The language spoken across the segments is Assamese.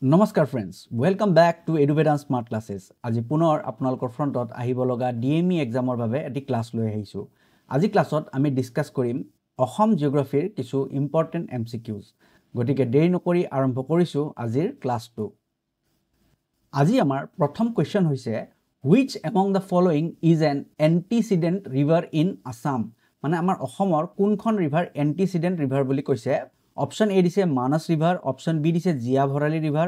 Namaskar friends, welcome back to EduVedan Smart Classes. আজি পুনৰ আপোনালোকৰ ফ্ৰণ্টত আহিব লগা ডিএমই এক্সামৰ বাবে এটি ক্লাছ লৈ আহিছো। আজি ক্লাছত আমি ডিসকাস কৰিম অসম জিওগ্ৰাফিৰ কিছু ইম্পৰ্টেন্ট এমসিকিউজ। গতিকে দেৰি নকৰি আৰম্ভ কৰিছো আজিৰ ক্লাছটো। আজি আমাৰ প্ৰথম কোৱেশ্চন হৈছে which among the following is an antecedent river in Assam? মানে আমাৰ অসমৰ কোনখন ৰিভাৰ এন্টিসিডেন্ট ৰিভাৰ বুলি কৈছে। অপশন এ দিছে মানস ৰিভাৰ, অপশন বি দিছে জিয়া ভৰালী ৰিভাৰ,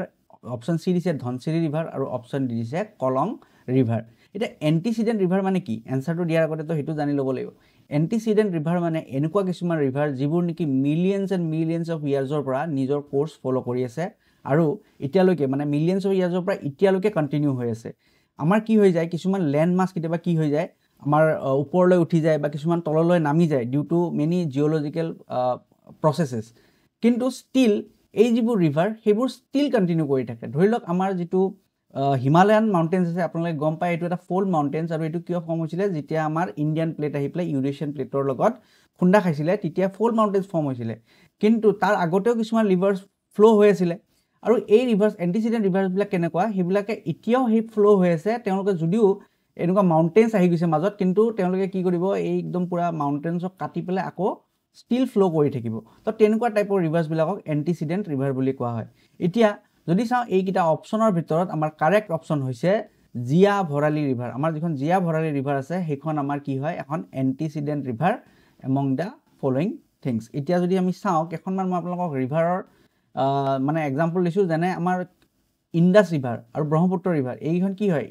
অপশন সি দিছে ধনচিৰি ৰিভাৰ আৰু অপশন ডি দিছে কলং ৰিভাৰ। এটা এন্টিসিডেন্ট ৰিভাৰ মানে কি? এনসাৰটো দিয়াৰ আগতে তো হেতু জানি ল'ব লাগিব। এন্টিসিডেন্ট ৰিভাৰ মানে এনেকুৱা কিছুমান ৰিভাৰ যিবোৰ নেকি মিলিয়নছ এণ্ড মিলিয়নছ অফ ইয়াৰ্ছৰ পৰা নিজৰ কোৰ্স ফলো কৰি আছে আৰু এতিয়ালৈকে মানে মিলিয়নছ অফ ইয়াৰ্ছৰ পৰা এতিয়ালৈকে কন্টিনিউ হৈ আছে। আমাৰ কি হৈ যায় কিছুমান ল্যান্ডমাৰ্ক কেতিয়াবা কি হৈ যায় আমাৰ ওপৰলৈ উঠি যায় বা কিছুমান তললৈ নামি যায় ডিউ টু মেনি জিওলজিক্যাল প্ৰসেসেস, কিন্তু স্টিল এই যিবোৰ ৰিভাৰ সেইবোৰ স্টিল কন্টিনিউ কৰি থাকে। ধৰি লওক আমাৰ যিটো হিমালয়ান মাউন্টেন্স আছে আপোনালোকে গম পায় এইটো এটা ফল্ড মাউন্টেন্স আৰু এইটো কিয় ফৰ্ম হৈছিলে যেতিয়া আমাৰ ইণ্ডিয়ান প্লেট আহি পেলাই ইউৰেছিয়ান প্লেটৰ লগত খুন্দা খাইছিলে তেতিয়া ফল্ড মাউন্টেন্স ফৰ্ম হৈছিলে। কিন্তু তাৰ আগতেও কিছুমান ৰিভাৰ্স ফ্লো হৈ আছিল আৰু এই ৰিভাৰ্স এন্টিসিডেন্ট ৰিভাৰ্স বিলাক কেনেকুৱা সেইবিলাকে এতিয়াও হে ফ্লো হৈ আছে। তেওঁলোকে যদিও এনেকুৱা মাউন্টেন্স আহি গৈছে মাজত কিন্তু তেওঁলোকে কি কৰিব এই একদম পুৰা মাউন্টেন্সক কাটি পেলাই আকৌ স্টিল ফ্লো কৰি থাকিব। তো তেনেকুৱা টাইপৰ ৰিভাৰ্স বিলাকক এন্টিসিডেন্ট ৰিভাৰ বুলি কোৱা হয়। এতিয়া যদি চাও এইকিটা অপশনৰ ভিতৰত আমাৰ কাৰেক্ট অপশন হৈছে জিয়া ভৰালী ৰিভাৰ। আমাৰ যিখন জিয়া ভৰালী ৰিভাৰ আছে সেইখন আমাৰ কি হয় এখন antecedent river among the following things. এতিয়া যদি আমি চাও কেখনমান মই আপোনালোকক ৰিভাৰৰ মানে এক্সাম্পল দিছো যেনে আমাৰ ইন্দাস ৰিভাৰ আৰু ব্ৰহ্মপুত্ৰ ৰিভাৰ। এইখন কি হয়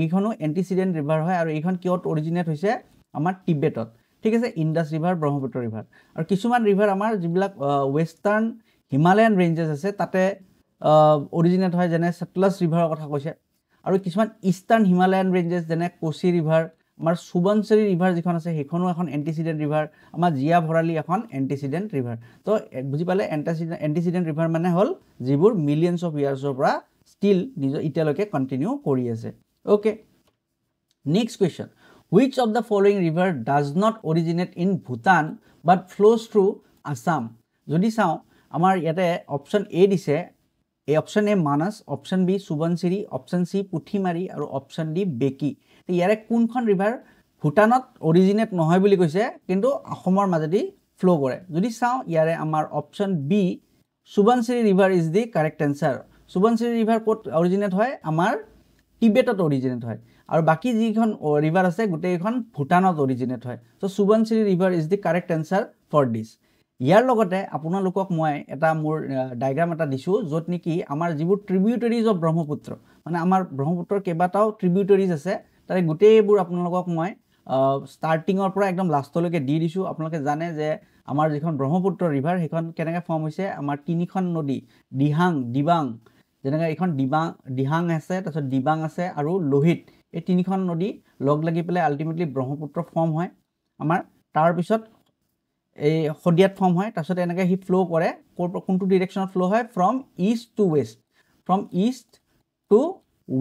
এইখনো এন্টিসিডেন্ট ৰিভাৰ হয় আৰু এইখন কিয়ত অৰিজিনেট হৈছে আমাৰ টিবেটত। ঠিক আছে, ইন্দাস ৰিভাৰ ব্ৰহ্মপুত্ৰ ৰিভাৰ। আৰু কিছুমান ৰিভাৰ আমাৰ যিবিলাক ওয়েস্টাৰ্ণ হিমালয়ান ৰেঞ্জেস আছে তাতে অৰিজিনেট হয় যেনে সতলজ ৰিভাৰৰ কথা কৈছে। আৰু কিছুমান ইষ্টাৰ্ণ হিমালয়ান ৰেঞ্জেস যেনে কোচি ৰিভাৰ, আমাৰ সুবনচিৰি ৰিভাৰ যিখন আছে সেইখনো এখন এন্টিসিডেন্ট ৰিভাৰ, আমাৰ জিয়া ভৰালী এখন এন্টিসিডেন্ট ৰিভাৰ। তো বুজি পালে এন্টিসিডেন্ট ৰিভাৰ মানে হল যিবোৰ মিলিয়নছ অফ ইয়াৰ্ছৰ পৰা স্টিল নিজৰ এতিয়ালৈকে কন্টিনিউ কৰি আছে। Okay, next question, which of the following river does not originate in Bhutan but flows through Assam? যদি চাও আমাৰ ইয়াতে অপশন এ দিছে, এই option A Manas, option B Subansiri, option C Puthimari আৰু অপশন ডি বেকি। ইয়াৰে কোনখন ৰিভাৰ ভুটানত অৰিজিনেট নহয় বুলি কৈছে কিন্তু অসমৰ মাজেদি ফ্লো কৰে। যদি চাও ইয়াৰে আমাৰ option B Subansiri river is the correct answer. Subansiri river ক'ত অৰিজিনেট হয় আমাৰ টিবেটত অৰিজিনেট হয় আৰু বাকি যিখন ৰিভাৰ আছে গোটেইখন ভুটানত অৰিজিনেট হয়। So Subansiri river is the correct answer for this. ইয়াৰ লগতে আপোনালোকক মই এটা মোৰ ডায়াগ্ৰাম এটা দিছো যত নেকি আমাৰ যিবোৰ ট্ৰিবিউটাৰিজ অফ ব্ৰহ্মপুত্ৰ মানে আমাৰ ব্ৰহ্মপুত্ৰৰ কেইবাটাও ট্ৰিবিউটাৰিজ আছে তাৰে গোটেইবোৰ আপোনালোকক মই ষ্টাৰ্টিঙৰ পৰা একদম লাষ্টলৈকে দি দিছো। আপোনালোকে জানে যে আমাৰ যিখন ব্ৰহ্মপুত্ৰ ৰিভাৰ সেইখন কেনেকৈ ফৰ্ম হৈছে আমাৰ তিনিখন নদী দিহাং দিবাং, যেনেকৈ এইখন দিহাং আছে তাৰপিছত দিবাং আছে আৰু লোহিত, এই তিনিখন নদী লগ লাগি পেলাই আল্টিমেটলি ব্ৰহ্মপুত্ৰ ফৰ্ম হয় আমাৰ। তাৰপিছত এই সদিয়াত ফৰ্ম হয়, তাৰপিছত এনেকৈ হি ফ্লো কৰে কোনটো ডিৰেকশ্যনত ফ্লো হয় from east to west, from east to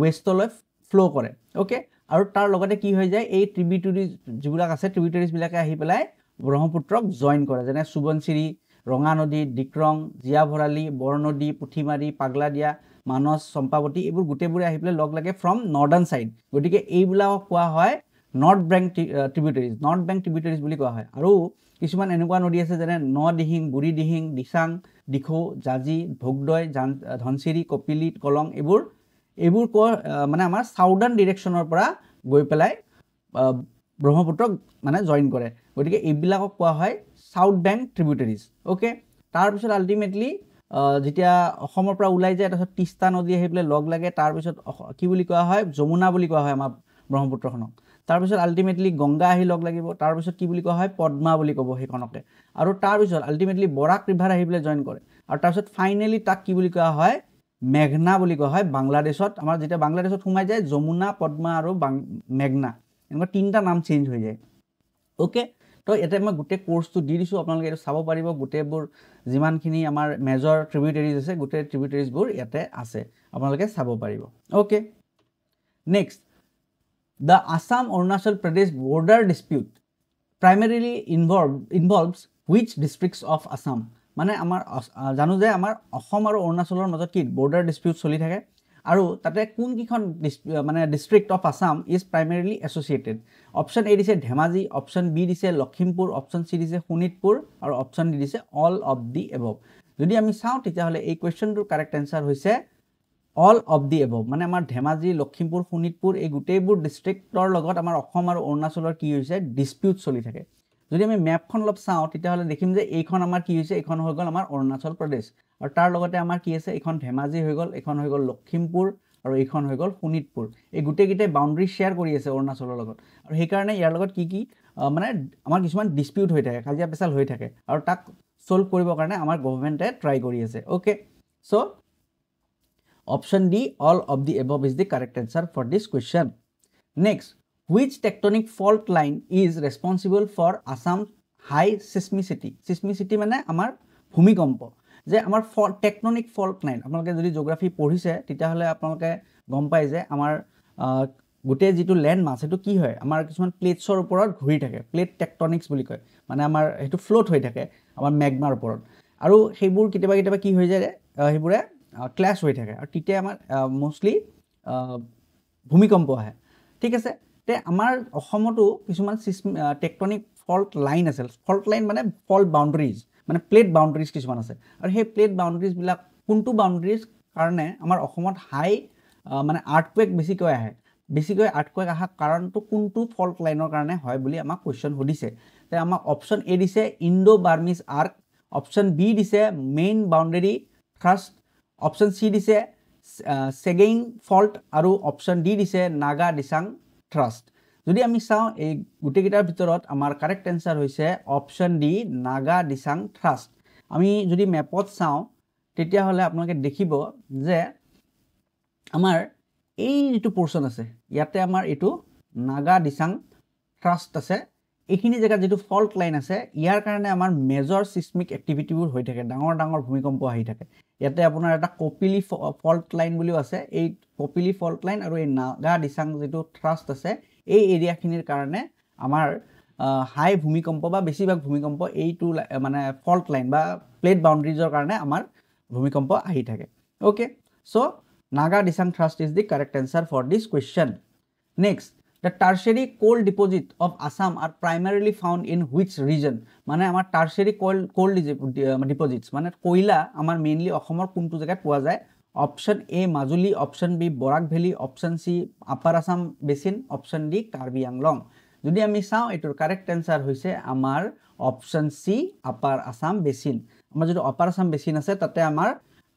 ৱেষ্টলৈ ফ্লো কৰে। ওকে, আৰু তাৰ লগতে কি হৈ যায় এই ট্ৰিবিউটাৰিজ যিবিলাক আছে ট্ৰিবিউটাৰিজ বিলাকে আহি পেলাই ব্ৰহ্মপুত্ৰক জইন কৰে যেনে সুবনচিৰি, ৰঙা নদী, ডিক্ৰং, জিয়া ভৰালী, বৰনদী, পুঠিমাৰী, পাগলাদিয়া, মানস, চম্পাৱতী এইবোৰ গোটেইবোৰে আহি পেলাই লগ লাগে ফ্ৰম নৰ্দাৰ্ণ সাইড। গতিকে এইবিলাকক কোৱা হয় নৰ্থ বেংক ট্ৰিবিউটাৰিজ, নৰ্থ বেংক ট্ৰিবিউটাৰিজ বুলি কোৱা হয়। আৰু কিছুমান এনেকুৱা নদী আছে যেনে নদিহিং, বুঢ়ী দিহিং, দিচাং, দিখৌ, জাজি, ভোগদৈ, ধনচিৰি, কপিলি, কলং এইবোৰ মানে আমাৰ সাউদাৰ্ণ ডিৰেকশ্যনৰ পৰা গৈ পেলাই ব্ৰহ্মপুত্ৰক মানে জইন কৰে। গতিকে এইবিলাকক কোৱা হয় সাউথ বেংক ট্ৰিবিউটাৰিজ। ওকে, তাৰপিছত আল্টিমেটলি যেতিয়া অসমৰ পৰা ওলাই যায় তাৰপিছত তিস্তা নদী আহি পেলাই লগ লাগে, তাৰপিছত কি বুলি কোৱা হয় যমুনা বুলি কোৱা হয় আমাৰ ব্ৰহ্মপুত্ৰখনক। তাৰপিছত আল্টিমেটলি গংগা আহি লগ লাগিব, তাৰপিছত কি বুলি কোৱা হয় পদ্মা বুলি ক'ব সেইখনকে, আৰু তাৰপিছত আল্টিমেটলি বৰাক ৰিভাৰ আহি পেলাই জইন কৰে আৰু তাৰপিছত ফাইনেলি তাক কি বুলি কোৱা হয় মেঘনা বুলি কোৱা হয় বাংলাদেশত। আমাৰ যেতিয়া বাংলাদেশত সোমাই যায় যমুনা, পদ্মা আৰু মেঘনা এনেকুৱা তিনিটা নাম চেঞ্জ হৈ যায়। ওকে, তো ইয়াতে মই গোটেই কোৰ্সটো দি দিছো, আপোনালোকে এইটো চাব পাৰিব। গোটেইবোৰ যিমানখিনি আমাৰ মেজৰ ট্ৰিবিউটাৰিজ আছে গোটেই ট্ৰিবিউটাৰিজবোৰ ইয়াতে আছে, আপোনালোকে চাব পাৰিব। Okay, next, the Assam Arunachal Pradesh border dispute primarily involves which districts of Assam? মানে আমাৰ জানো যে আমাৰ অসম আৰু অৰুণাচলৰ মাজত কি বৰ্ডাৰ ডিস্পিউট চলি থাকে আৰু তাতে কোন কিখন মানে district of Assam is primarily associated option A দিছে ধেমাজি অপশ্যন বি দিছে লখিমপুৰ অপশ্যন চি দিছে শোণিতপুৰ আৰু অপশ্যন ডি দিছে অল অফ দি এবভ যদি আমি চাওঁ তেতিয়াহ'লে এই কুৱেশ্যনটোৰ কাৰেক্ট এনচাৰ হৈছে অল অফ দি এবভ মানে আমাৰ ধেমাজি লখিমপুৰ শোণিতপুৰ এই গোটেইবোৰ ডিষ্ট্ৰিক্টৰ লগত আমাৰ অসম আৰু অৰুণাচলৰ কি হৈছে ডিস্পিউট চলি থাকে যদি আমি মেপখন অলপ চাওঁ তেতিয়াহ'লে দেখিম যে এইখন আমাৰ কি হৈছে এইখন হৈ গ'ল আমাৰ অৰুণাচল প্ৰদেশ আৰু তাৰ লগতে আমাৰ কি আছে এইখন ধেমাজি হৈ গ'ল এইখন হৈ গ'ল লখিমপুৰ আৰু এইখন হৈ গ'ল শোণিতপুৰ এই গোটেইকেইটাই বাউণ্ডাৰী শ্বেয়াৰ কৰি আছে অৰুণাচলৰ লগত আৰু সেইকাৰণে ইয়াৰ লগত কি মানে আমাৰ কিছুমান ডিস্পিউট হৈ থাকে কাজিয়া পেচাল হৈ থাকে আৰু তাক সলভ কৰিবৰ কাৰণে আমাৰ গভৰ্ণমেণ্টে ট্ৰাই কৰি আছে okay so' option D all of the above is the correct answer for this question next which tectonic fault line is responsible for Assam high seismicity seismicity মানে আমাৰ ভূমিকম্প যে আমাৰ টেকটনিক ফল্ট লাইন আপোনালোকে যদি জিঅ'গ্ৰাফি পঢ়িছে তেতিয়াহ'লে আপোনালোকে গম পায় যে আমাৰ গোটেই যিটো লেণ্ড মাছ সেইটো কি হয় আমাৰ কিছুমান প্লেটছৰ ওপৰত ঘূৰি থাকে প্লেট টেকটনিক্স বুলি কয় মানে আমাৰ সেইটো ফ্লোট হৈ থাকে আমাৰ মেগমাৰ ওপৰত আৰু সেইবোৰ কেতিয়াবা কেতিয়াবা কি হৈ যায় সেইবোৰে ক্লাছ হৈ থাকে আৰু তেতিয়া আমাৰ মোষ্টলি ভূমিকম্প আহে ঠিক আছে তে আমাৰ অসমতো কিছুমান টেকটনিক ফল্ট লাইন আছে ফল্ট লাইন মানে ফল্ট বাউণ্ডাৰীজ মানে প্লেট বাউণ্ডাৰীজ কিছুমান আছে আৰু সেই প্লেট বাউণ্ডাৰীজবিলাক কোনটো বাউণ্ডাৰীজ কাৰণে আমাৰ অসমত হাই মানে আৰ্থকুৱেক বেছিকৈ আহে বেছিকৈ আৰ্থকুৱেক অহা কাৰণটো কোনটো ফল্ট লাইনৰ কাৰণে হয় বুলি আমাক কুৱেশ্যন সুধিছে তে আমাক অপশ্যন এ দিছে Indo Burmese arc option B দিছে main boundary thrust option C দিছে চেগেইন ফল্ট আৰু অপশ্যন ডি দিছে নাগা দিচাং থ্ৰাষ্ট যদি আমি চাওঁ এই গোটেইকেইটাৰ ভিতৰত আমাৰ কাৰেক্ট এনচাৰ হৈছে option D Naga Disang thrust আমি যদি মেপত চাওঁ তেতিয়াহ'লে আপোনালোকে দেখিব যে আমাৰ এই যিটো পৰ্চন আছে ইয়াতে আমাৰ এইটো নাগা দিচাং থ্ৰাষ্ট আছে এইখিনি জেগাত যিটো ফল্ট লাইন আছে ইয়াৰ কাৰণে আমাৰ মেজৰ চিস্মিক এক্টিভিটিবোৰ হৈ থাকে ডাঙৰ ডাঙৰ ভূমিকম্প আহি থাকে ইয়াতে আপোনাৰ এটা কপিলি ফল্ট লাইন বুলিও আছে এই কপিলি ফল্ট লাইন আৰু এই নাগা দিচাং যিটো থ্ৰাষ্ট আছে এই এৰিয়াখিনিৰ কাৰণে আমাৰ হাই ভূমিকম্প বা বেছিভাগ ভূমিকম্প এইটো মানে ফল্ট লাইন বা প্লেট বাউণ্ডাৰীজৰ কাৰণে আমাৰ ভূমিকম্প আহি থাকে okay so' Naga Disang thrust is the correct answer for this question next The tertiary coal deposit of Assam are primarily found in which region? মানে আমাৰ tertiary coal deposits মানে কয়লা আমাৰ মেইনলি অসমৰ কোনটো জেগাত পোৱা যায় option A Majuli option B Barak valley option C upper Assam basin option D Karbi Anglong যদি আমি চাওঁ এইটোৰ কাৰেক্ট এনচাৰ হৈছে আমাৰ option C upper Assam basin আমাৰ যিটো আপাৰ আসাম বেচিন আছে তাতে আমাৰ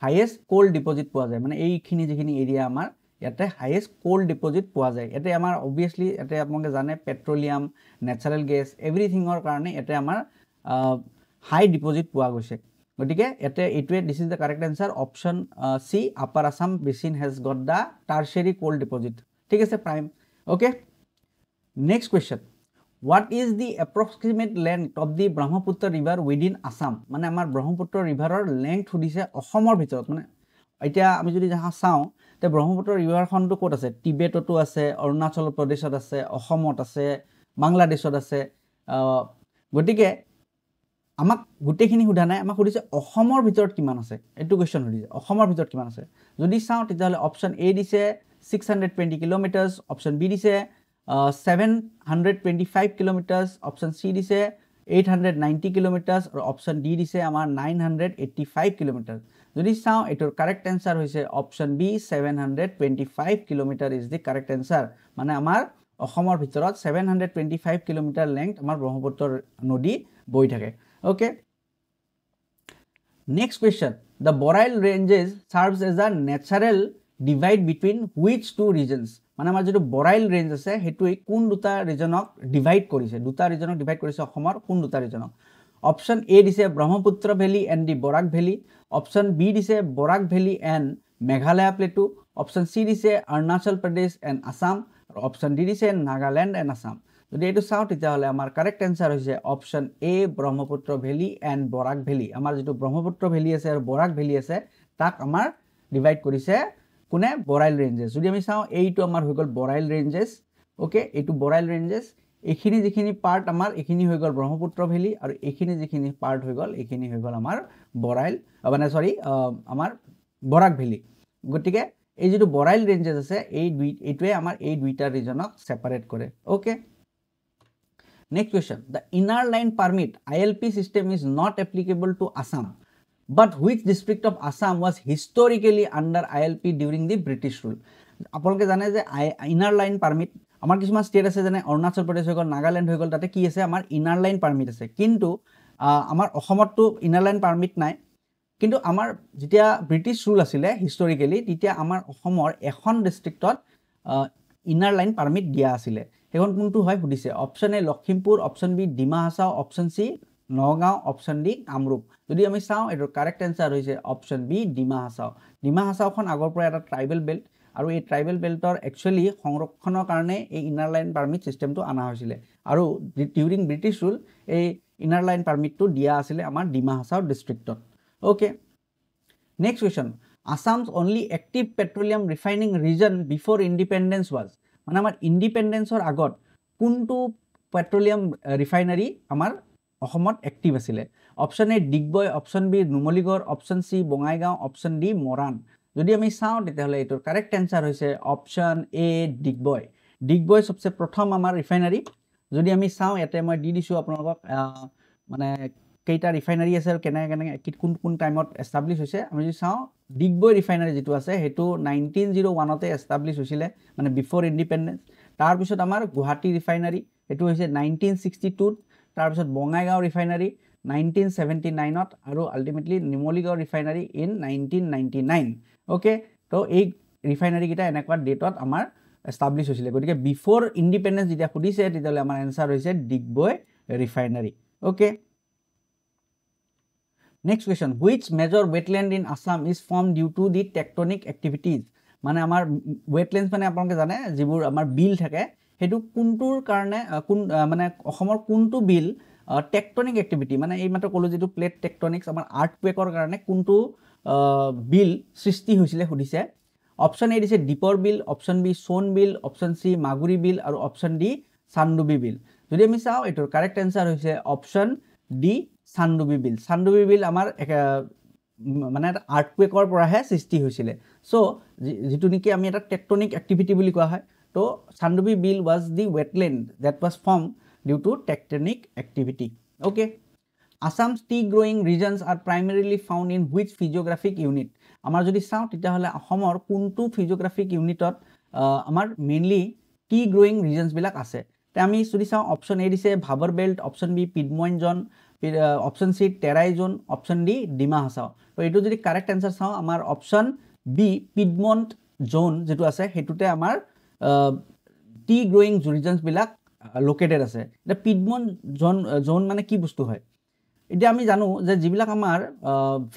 হাইয়েষ্ট কোল ডিপজিট পোৱা যায় মানে এইখিনি যিখিনি এৰিয়া আমাৰ ইয়াতে হাইয়েষ্ট কোল ডিপজিট পোৱা যায় ইয়াতে আমাৰ অবভিয়াছলি ইয়াতে আপোনালোকে জানে পেট্ৰলিয়াম নেচাৰেল গেছ এভৰিথিঙৰ কাৰণে ইয়াতে আমাৰ হাই ডিপজিট পোৱা গৈছে গতিকে ইয়াতে এইটোৱে this is the correct answer option C upper Assam basin has got the tertiary coal deposit ঠিক আছে prime okay next question what is the approximate length of the Brahmaputra river within Assam মানে আমাৰ ব্ৰহ্মপুত্ৰ ৰিভাৰৰ লেংথ সুধিছে অসমৰ ভিতৰত মানে এতিয়া আমি যদি চাওঁ তে ব্ৰহ্মপুত্ৰ ৰিভাৰখনটো ক'ত আছে টিবেটতো আছে অৰুণাচল প্ৰদেশত আছে অসমত আছে বাংলাদেশত আছে গতিকে আমাক গোটেইখিনি সোধা নাই আমাক সুধিছে অসমৰ ভিতৰত কিমান আছে এইটো কুৱেশ্যন সুধিছে অসমৰ ভিতৰত কিমান আছে যদি চাওঁ তেতিয়াহ'লে অপশ্যন এ দিছে 620 কিলোমিটাৰ্ছ অপশ্যন বি দিছে 725 কিলোমিটাৰ্ছ অপশ্যন চি দিছে 890 কিলোমিটাৰ্ছ আৰু অপশ্যন ডি দিছে আমাৰ 985 কিলোমিটাৰ যদি চাওঁ এইটোৰ কাৰেক্ট এনচাৰ হৈছে option B 725 kilometre is the correct answer মানে আমাৰ অসমৰ ভিতৰত 725 কিলোমিটাৰ লেংথ আমাৰ ব্ৰহ্মপুত্ৰ নদী বৈ থাকে okay next question the Barail ranges serves as a natural divide between which two regions মানে আমাৰ যিটো বৰাইল ৰেঞ্জ আছে সেইটোৱে কোন দুটা ৰিজনক ডিভাইড কৰিছে অসমৰ কোন দুটা ৰিজনক অপশ্যন এ দিছে Brahmaputra valley and the Barak valley option B দিছে Barak valley and Meghalaya plateau option C দিছে অৰুণাচল প্ৰদেশ এণ্ড আসাম আৰু অপশ্যন ডি দিছে নাগালেণ্ড এণ্ড আসাম যদি এইটো চাওঁ তেতিয়াহ'লে আমাৰ কাৰেক্ট এনচাৰ হৈছে option A Brahmaputra valley and Barak valley আমাৰ যিটো ব্ৰহ্মপুত্ৰ ভেলী আছে আৰু বৰাক ভেলী আছে তাক আমাৰ ডিভাইড কৰিছে কোনে বৰাইল ৰেঞ্জেছ যদি আমি চাওঁ এইটো আমাৰ হৈ গ'ল বৰাইল ৰেঞ্জেছ অ'কে এইটো বৰাইল ৰেঞ্জেছ এইখিনি যিখিনি পাৰ্ট আমাৰ এইখিনি হৈ গ'ল ব্ৰহ্মপুত্ৰ ভেলী আৰু এইখিনি যিখিনি পাৰ্ট হৈ গ'ল এইখিনি হৈ গ'ল আমাৰ বৰাইল মানে সৰি আমাৰ বৰাক ভেলী গতিকে এই যেটো বৰাইল ৰেঞ্জেস আছে এইটোৱে আমাৰ এই দুইটা ৰিজনক সেপাৰেট কৰে okay Next question. The inner line permit ILP system is not applicable to Assam. But which district of Assam was historically under ILP during the British rule? আপোনালোকে জানে যে ইনাৰ লাইন পাৰমিট আমাৰ কিছুমান ষ্টেট আছে যেনে অৰুণাচল প্ৰদেশ হৈ গ'ল নাগালেণ্ড হৈ গ'ল তাতে কি আছে আমাৰ ইনাৰ লাইন পাৰমিট আছে কিন্তু আমাৰ অসমতটো ইনাৰ লাইন পাৰমিট নাই কিন্তু আমাৰ যেতিয়া ব্ৰিটিছ ৰুল আছিলে হিষ্টৰিকেলি তেতিয়া আমাৰ অসমৰ এখন ডিস্ট্ৰিক্টত ইনাৰ লাইন পাৰমিট দিয়া আছিলে এখন কোনটো হয় সুধিছে option A Lakhimpur option B Dima Hasao option C Nagaon option D Kamrup যদি আমি চাওঁ এৰ কাৰেক্ট আনসাৰ হৈছে অপশন বি ডিমা হাছাওখন আগৰ পৰা এটা ট্ৰাইবেল বেল্ট আৰু এই ট্ৰাইবেল বেল্টৰ একচুয়ালি সংৰক্ষণৰ কাৰণে এই ইনাৰ লাইন পাৰমিট সিস্টেমটো আনা হৈছিল আৰু ডিউৰিং ব্ৰিটিছ ৰুল এই ইনাৰ লাইন পাৰমিটটো দিয়া আছিল আমাৰ ডিমা হাছাও ডিস্ট্ৰিক্টত okay next question Assam's only active petroleum refining region before independence was মানে আমাৰ ইন্ডিপেন্ডেন্সৰ আগত কোনটো পেট্ৰোলিয়াম ৰিফাইনাৰী আমাৰ অসমত এক্টিভ আছিল option A Digboi option B Numaligarh option C Bongaigaon option D Moran যদি আমি চাওঁ তেতিয়াহলে এটোৰ কাৰেক্ট আনসাৰ হৈছে অপশন এ ডিগবয় সবচেয়ে প্ৰথম আমাৰ ৰিফাইনাৰী যদি আমি চাওঁ এতে মই দি দিছো আপোনালোকক মানে কেইটা ৰিফাইনাৰী আছে আৰু কেনে কোন টাইমত এস্টাব্লিশ হৈছে আমি যদি চাওঁ ডিগবয় ৰিফাইনাৰী যেটো আছে হেতু 1901 তে এস্টাব্লিশ হৈছিল মানে বিফোৰ ইন্ডিপেন্ডেন্স তাৰ পিছত আমাৰ গুৱাহাটী ৰিফাইনাৰী হেতু হৈছে 1962 তাৰ পিছত বঙাইগাঁও ৰিফাইনাৰী 1979 ত আৰু আলটিমেটলি নিমলীগড় ৰিফাইনাৰী ইন 1999 ওকে তো এই ৰিফাইনাৰী কিটা এনেকুৱা ডেটত আমাৰ এস্টাব্লিশ হৈছিল গতিকে বিফোৰ ইন্ডিপেন্ডেন্স যেতিয়া খুদিছে তেতিয়ালে আমাৰ আনসাৰ হৈছে Digboi refinery okay Next question. Which major wetland in Assam is formed due to the tectonic activities? মানে আমাৰ wetlands মানে আপোনালোকে জানে যিবোৰ আমাৰ বিল থাকে হেতু কোনটোৰ কাৰণে মানে অসমৰ কোনটো বিল টেকটনিক এক্টিভিটি মানে এই মাত্ৰ কলো যেটো প্লেট টেকটনিক্স আমাৰ আৰ্থকুৱেকৰ কাৰণে কোনটো বিল সৃষ্টি হৈছিল সুধিছে অপশন এ দিছে দীপৰ বিল অপশন বি সোন বিল অপশন সি মাগুৰী বিল আৰু অপশন ডি চান্দুবি বিল যদি আমি চাওঁ এটোৰ কাৰেক্ট আনসাৰ হৈছে অপশন ডি চান্দুবি বিল আমাৰ মানে আৰ্থকুৱেকৰ পৰাহে সৃষ্টি হৈছিল সো যেটো নেকি আমি এটা টেকটনিক এক্টিভিটি বুলি কোৱা হয় তো চান্দুবি বিল was the wetland that was formed due to tectonic activity okay Assam's tea growing regions are primarily found in which physiographic unit আমাৰ যদি চাওঁ তেতিয়াহলে অসমৰ কোনটো physiographic unitত আমাৰ মেইনলি tea growing regions বিলাক আছে তে আমি যদি চাওঁ অপশন এ দিছে ভাবৰ বেল্ট অপশন বি পিডমন্ট জন অপশন সি টেৰাই জোন অপশন ডি ডিমা হাছাও তো এটো যদি কাৰেক্ট আনসাৰ চাওঁ আমাৰ অপশন বি পিডমন্ট জোন যেটো আছে হেতুতে আমাৰ টি গ্ৰোইং ৰিজনস বিলাক লোকেটেড আছে এটা পিডমন্ট জোন মানে কি বস্তু হয় এটা আমি জানো যে যিবিলাক আমাৰ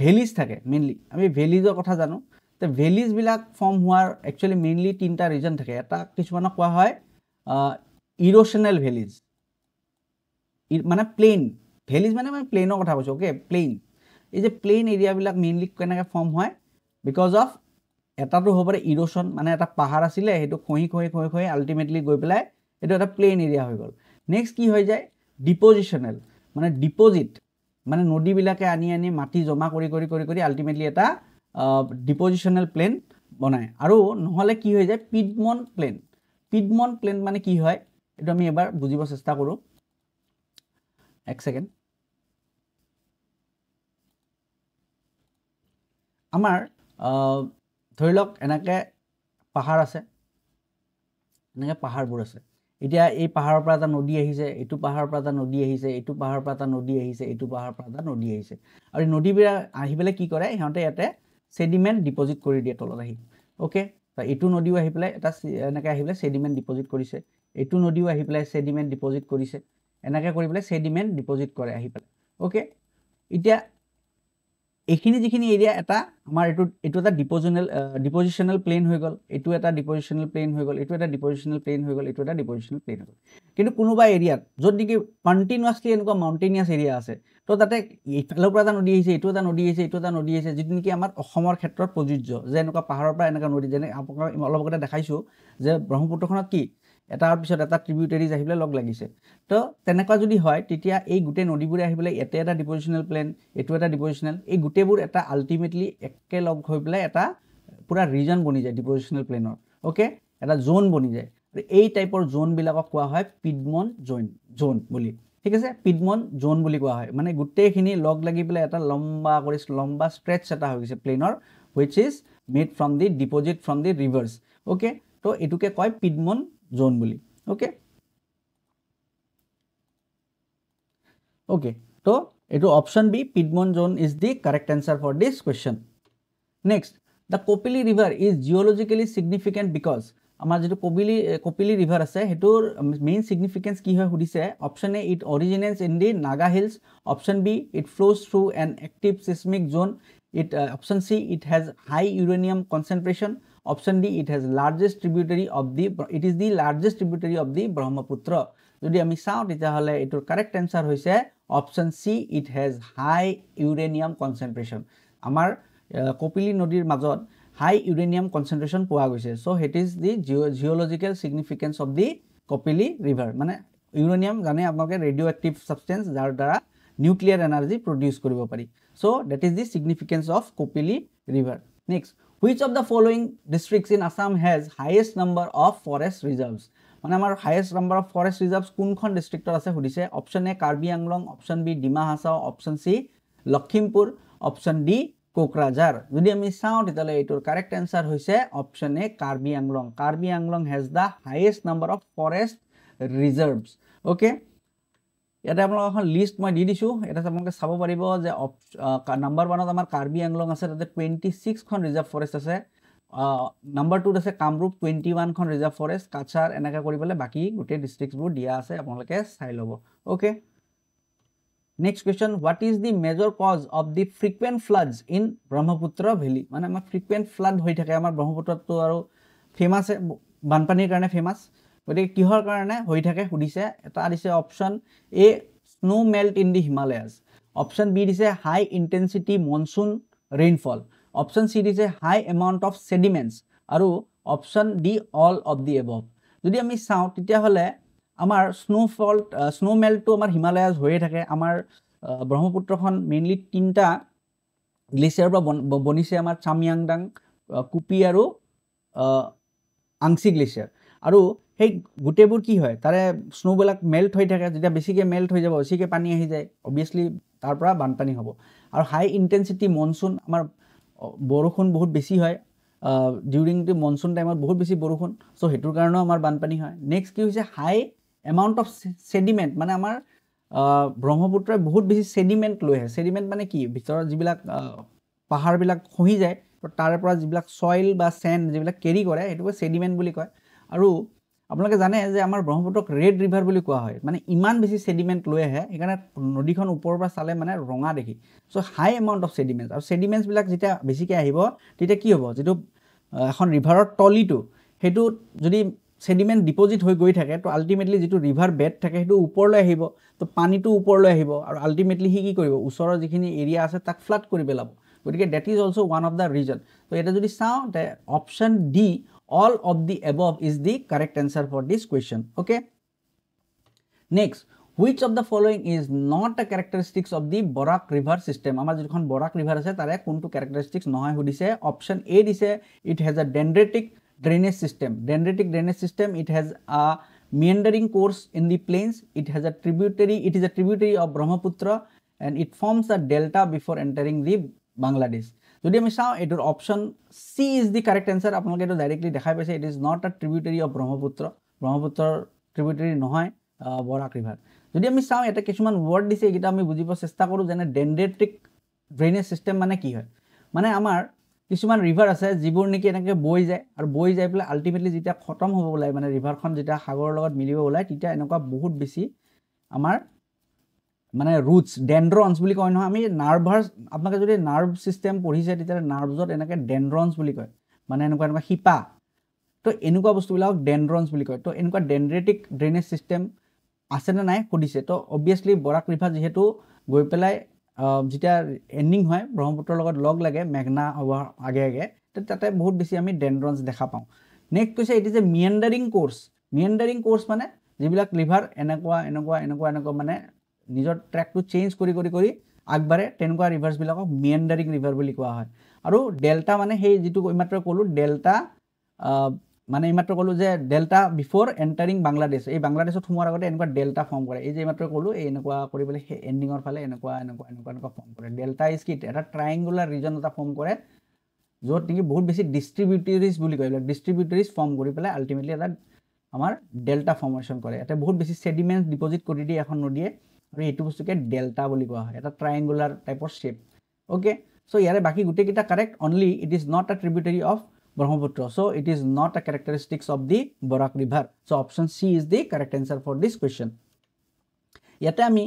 ভেলিজ থাকে মেইনলি আমি ভেলিজৰ কথা জানো তে ভেলিজ বিলাক ফৰ্ম হোৱাৰ একচুয়ালি মেইনলি তিনটা ৰিজন থাকে এটা কিছুমানক কোৱা হয় ইৰোশনাল ভেলিজ মানে প্লেন ভেলিজ মানে মই প্লেনৰ কথা কৈছো ওকে প্লেন এই যে প্লেন এৰিয়া বিলাক মেইনলি কেনেকৈ ফৰ্ম হয় বিকজ অফ এটাটো হ'ব পাৰে ইৰোশন মানে এটা পাহাৰ আছিল হেতু খহি আলটিমেটলি গৈ পেলাই এটো এটা প্লেন এৰিয়া হৈ গল নেক্সট কি হৈ যায় ডিপোজিশনাল মানে ডিপোজিট মানে নদী বিলাকে আনি মাটি জমা কৰি আলটিমেটলি এটা ডিপোজিশনাল প্লেন বনায় আৰু নহলে কি হৈ যায় পিডমন্ট প্লেন মানে কি হয় এটো আমি এবাৰ বুজিব চেষ্টা কৰো এক সেকেন্ড আমাৰ ধৰি লওক এনেকে পাহাৰ আছে এনেকে পাহাৰবোৰ আছে এতিয়া এই পাহাৰৰ পৰা এটা নদী আহিছে এটো পাহাৰৰ পৰা এটা নদী আহিছে এটো পাহাৰৰ পৰা এটা নদী আহিছে এটো পাহাৰৰ পৰা এটা নদী আহিছে আৰু নদীবিলাক আহি পেলাই কি কৰে ইহঁতে ইয়াতে সেডিমেন্ট ডিপোজিট কৰি দিয়ে তলত আহি ওকে তো এটো নদীও আহি পেলাই এটা এনেকে আহি পেলাই সেডিমেন্ট ডিপোজিট কৰিছে এটো নদীও আহি পেলাই সেডিমেন্ট ডিপোজিট কৰিছে এনেকে কৰি পেলাই সেডিমেন্ট ডিপোজিট কৰে আহি পেলাই ওকে এতিয়া এইখিনি যিখিনি এৰিয়া এটা আমাৰ এটো এটা ডিপোজিশনাল প্লেন হৈ গল এটো এটা ডিপোজিশনাল প্লেন হৈ গল এটো এটা ডিপোজিশনাল প্লেন হৈ গল এটো এটা ডিপোজিশনাল প্লেন হৈ গল কিন্তু কোনোবা এৰিয়াত যত নেকি কন্টিনিউয়াসলি এনেকুৱা মাউন্টেনিয়াস এৰিয়া আছে তো তাতে ইফালৰ পৰা এটা নদী আহিছে এটো এটা নদী আহিছে এটো এটা নদী আহিছে যেটো নেকি আমাৰ অসমৰ ক্ষেত্ৰত প্ৰযোজ্য যে এনেকুৱা পাহাৰৰ পৰা এনেকুৱা নদী যেনে আপোনাক অলপ আগতে দেখাইছো যে ব্ৰহ্মপুত্ৰখনত কি এটাৰ পিছত এটা ট্ৰিবিউটাৰিজ আহি পেলাই লগ লাগিছে তো তেনেকুৱা যদি হয় তেতিয়া এই গোটেই নদীবোৰে আহি পেলাই ইয়াতে এটা ডিপজিশ্যনেল প্লেন এইটো এটা ডিপজিশ্যনেল এই গোটেইবোৰ এটা আল্টিমেটলি একে লগ হৈ পেলাই এটা পুৰা ৰিজন বনি যায় ডিপজিশ্যনেল প্লেনৰ ওকে এটা জোন বনি যায় আৰু এই টাইপৰ জোনবিলাকক কোৱা হয় পিডমন জোন বুলি ঠিক আছে পিডমন জোন বুলি কোৱা হয় মানে গোটেইখিনি লগ লাগি পেলাই এটা লম্বা ষ্ট্ৰেচ এটা হৈ গৈছে প্লেনৰ which is made from the deposit from the rivers okay তো এটুকে কয় পিডমন জোন বুলি okay okay তো এটু option B piedmont zone is the correct answer for this question next the Kopili river is geologically significant because আমাৰ যেটো Kopili river আছে হেতুৰ মেইন সিগনিফিকেন্স কি হয় হুদিছে option A it originates in the Naga hills option b it flows through an active seismic zone option C it has high uranium concentration option D it has largest tributary of the it is the largest tributary of the Brahmaputra যদি আমি চাও তেতিয়া হলে এটোৰ কাৰেক্ট आंसर হৈছে option C it has high uranium concentration আমাৰ Kopili নদীৰ মাজত high uranium concentration পোৱা গৈছে so it is the geological significance of the Kopili river মানে uranium জানে আপোনালোকে radioactive substance যাৰ দ্বাৰা nuclear energy produce কৰিব পাৰি so that is the significance of Kopili river next which of the following districts in Assam has highest number of forest reserves মানে আমাৰ highest number of forest reserves কোনখন ডিস্ট্ৰিক্টৰ আছে হুদিছে option A Karbi Anglong option B Dima Hasao option C Lakhimpur option D Kokrajhar যদি আমি চাও তেতিয়ালে এটোৰ কাৰেক্ট आंसर হৈছে option A Karbi Anglong has the highest number of forest reserves okay এটা আপোনালোকক এখন লিস্ট মই দি দিছো এটা আপোনালোকে চাব পাৰিব যে নাম্বাৰ 1 ত আমাৰ কাৰ্বি আংলং আছে তাতে 26 খন ৰিজাৰ্ভ ফৰেষ্ট আছে নাম্বাৰ 2 ত আছে কামৰূপ 21 খন ৰিজাৰ্ভ ফৰেষ্ট কাছাৰ এনেকা কৰিবলে বাকি গোটেই ডিস্ট্ৰিক্টবোৰ দিয়া আছে আপোনালোকে চাই লব okay next question what is the major cause of the frequent floods in Brahmaputra valley মানে আমাৰ frequent flood হৈ থাকে আমাৰ ব্ৰহ্মপুত্ৰত তো আৰু ফেমাস বানপানীৰ কাৰণে ফেমাস গতে কিহৰ কাৰণে হৈ থাকে হুদিছে এটা দিছে option A snow melt in the Himalayas option B দিছে high intensity monsoon rainfall option C দিছে হাই এমাউন্ট অফ সেডিমেন্টস আৰু option D all of the above যদি আমি চাও তেতিয়া হলে আমাৰ স্নো মেল্ট তো আমাৰ হিমালয়াস হৈয়ে থাকে আমাৰ ব্ৰহ্মপুত্ৰখন মেইনলি তিনটা গ্লেচিয়াৰ পৰা বনিছে আমাৰ চামিয়াংডাং কুপি আৰু আংসি গ্লেচিয়াৰ আৰু সেই গুটেবোৰ কি হয় তাৰে স্নো বিলাক মেল্ট হৈ থাকে যেতিয়া বেছিকে মেল্ট হৈ যাব বেছিকে পানী আহি যায় অবিয়াসলি তাৰ পৰা বানপানী হ'ব আৰু হাই ইন্টেন্সিটি মনসুন আমাৰ বৰষুণ বহুত বেছি হয় ডিউৰিং দি মনসুন টাইমত বহুত বেছি বৰষুণ সো হেতুৰ কাৰণেও আমাৰ বানপানী হয় নেক্সট কি হৈছে হাই এমাউন্ট অফ সেডিমেন্ট মানে আমাৰ ব্ৰহ্মপুত্ৰই বহুত বেছি সেডিমেন্ট লৈ আহে সেডিমেন্ট মানে কি ভিতৰত যিবিলাক পাহাৰ বিলাক খহি যায় তো তাৰে পৰা যিবিলাক সয়েল বা স্যান্ড যিবিলাক কেৰি কৰে এটোকে সেডিমেন্ট বুলি কয় আৰু আপোনালোকে জানে যে আমাৰ ব্ৰহ্মপুত্ৰক ৰেড ৰিভাৰ বুলি কোৱা হয় মানে ইমান বেছি সেডিমেন্ট লৈ আহে এখানে নদীখন ওপৰৰ পৰা চালে মানে ৰঙা দেখি so high amount of sediments আৰু সেডিমেন্টস বিলাক যেতিয়া বেছিকে আহিব তেতিয়া কি হ'ব যেটো এখন ৰিভাৰৰ টলিটো হেতু যদি সেডিমেন্ট ডিপোজিট হৈ গৈ থাকে তো আল্টিমেটলি যেটো ৰিভাৰ বেড থাকে হেতু ওপৰলৈ আহিব তো পানীটো ওপৰলৈ আহিব আৰু আল্টিমেটলি কি কৰিব ওচৰৰ যিখিনি এৰিয়া আছে তাক ফ্লাড কৰি পেলাব গতিকে that is also one of the reason তো এটা যদি চাও তে option D all of the above is the correct answer for this question okay next which of the following is not a characteristics of the Borak river system আমাৰ যিখন Borak river আছে তাৰে কোনটো characteristics নহয় হুদিছে option a দিছে it has a dendritic drainage system it has a meandering course in the plains it is a tributary of Brahmaputra and it forms a delta before entering the Bangladesh যদি আমি চাও এটোৰ option C is the correct answer আপোনালোকে এটো ডাইৰেক্টলি দেখাই পাইছে it is not a tributary of ব্ৰহ্মপুত্ৰৰ ট্ৰিবিউটাৰি নহয় বৰাক ৰিভাৰ যদি আমি চাও এটা কিছুমান ওয়াৰ্ড দিছে এটা আমি বুজিব চেষ্টা কৰো যেনে ডেন্ড্ৰেটিক ড্ৰেইনেজ সিস্টেম মানে কি হয় মানে আমাৰ কিছুমান ৰিভাৰ আছে যিবোৰ নেকি এনেকে বৈ যায় আৰু বৈ যায় পেলাই আল্টিমেটলি যেতিয়া খতম হ'ব ওলাই মানে ৰিভাৰখন যেতিয়া সাগৰৰ লগত মিলিব ওলাই তেতিয়া এনেকুৱা বহুত বেছি আমাৰ মানে রুটস ডেন্ড্রনস বুলি কয় নহয় আমি নার্ভাস আপোনালোকে যদি নার্ভ সিস্টেম পঢ়িছে তেতিয়া নার্ভছত এনেকে ডেন্ড্রনস বুলি কয় মানে এনেকুৱা হিপা তো এনেকুৱা বস্তুবিলাক ডেন্ড্ৰনস বুলি কয় তো এনেকুৱা ডেন্ড্ৰেটিক ড্ৰেইনেজ সিস্টেম আছে না নাই খুদিছে তো অবিয়াসলি বৰাক ৰিভাৰ যেহেতু গৈ পেলাই যেতিয়া এন্ডিং হয় ব্ৰহ্মপুত্ৰৰ লগত লগ লাগে মেঘনা হোৱাৰ আগে আগে তো তাতে বহুত বেছি আমি ডেন্ড্ৰনস দেখা পাওঁ নেক্সট কৈছে it is a meandering course meandering course মানে যিবিলাক ৰিভাৰ এনেকুৱা মানে নিজৰ ট্ৰেকটো চেঞ্জ কৰি আগবাৰে তেনেকুৱা ৰিভাৰ্স বিলাকক মিয়েন্ডাৰিং ৰিভাৰ বুলি কোৱা হয় আৰু ডেল্টা মানে সেই যেটো ইমাত্ৰ কলো ডেল্টা মানে ইমাত্ৰ কলো যে ডেল্টা বিফোৰ এন্টাৰিং বাংলাদেশ এই বাংলাদেশত সোমাৰ আগতে এনেকুৱা ডেল্টা ফৰ্ম কৰে এই যে ইমাত্ৰ কলো এই এনেকুৱা কৰিবলে এন্ডিংৰ ফালে এনেকুৱা ফৰ্ম কৰে ডেল্টা ইজ কি এটা ট্ৰায়াঙ্গুলাৰ ৰিজন এটা ফৰ্ম কৰে য'ত নেকি বহুত বেছি ডিস্ট্ৰিবিউটৰিজ বুলি কয় ডিস্ট্ৰিবিউটৰিজ ফৰ্ম কৰি পেলাই আলটিমেটলি এটা আমাৰ ডেল্টা ফৰ্মেশন কৰে এটা বহুত বেছি সেডিমেন্ট ডিপোজিট কৰি দিয়ে এখন নদীয়ে আৰু এইটো বস্তুকে ডেল্টা বুলি কোৱা হয় এটা ট্ৰায়াঙ্গুলাৰ টাইপৰ শেপ ওকে সো ইয়াৰে বাকি গুটে কিটা correct only it is not a tributary of Brahmaputra. So it is not a characteristics of the Barak river. So option C is the correct answer for this question. Yate ami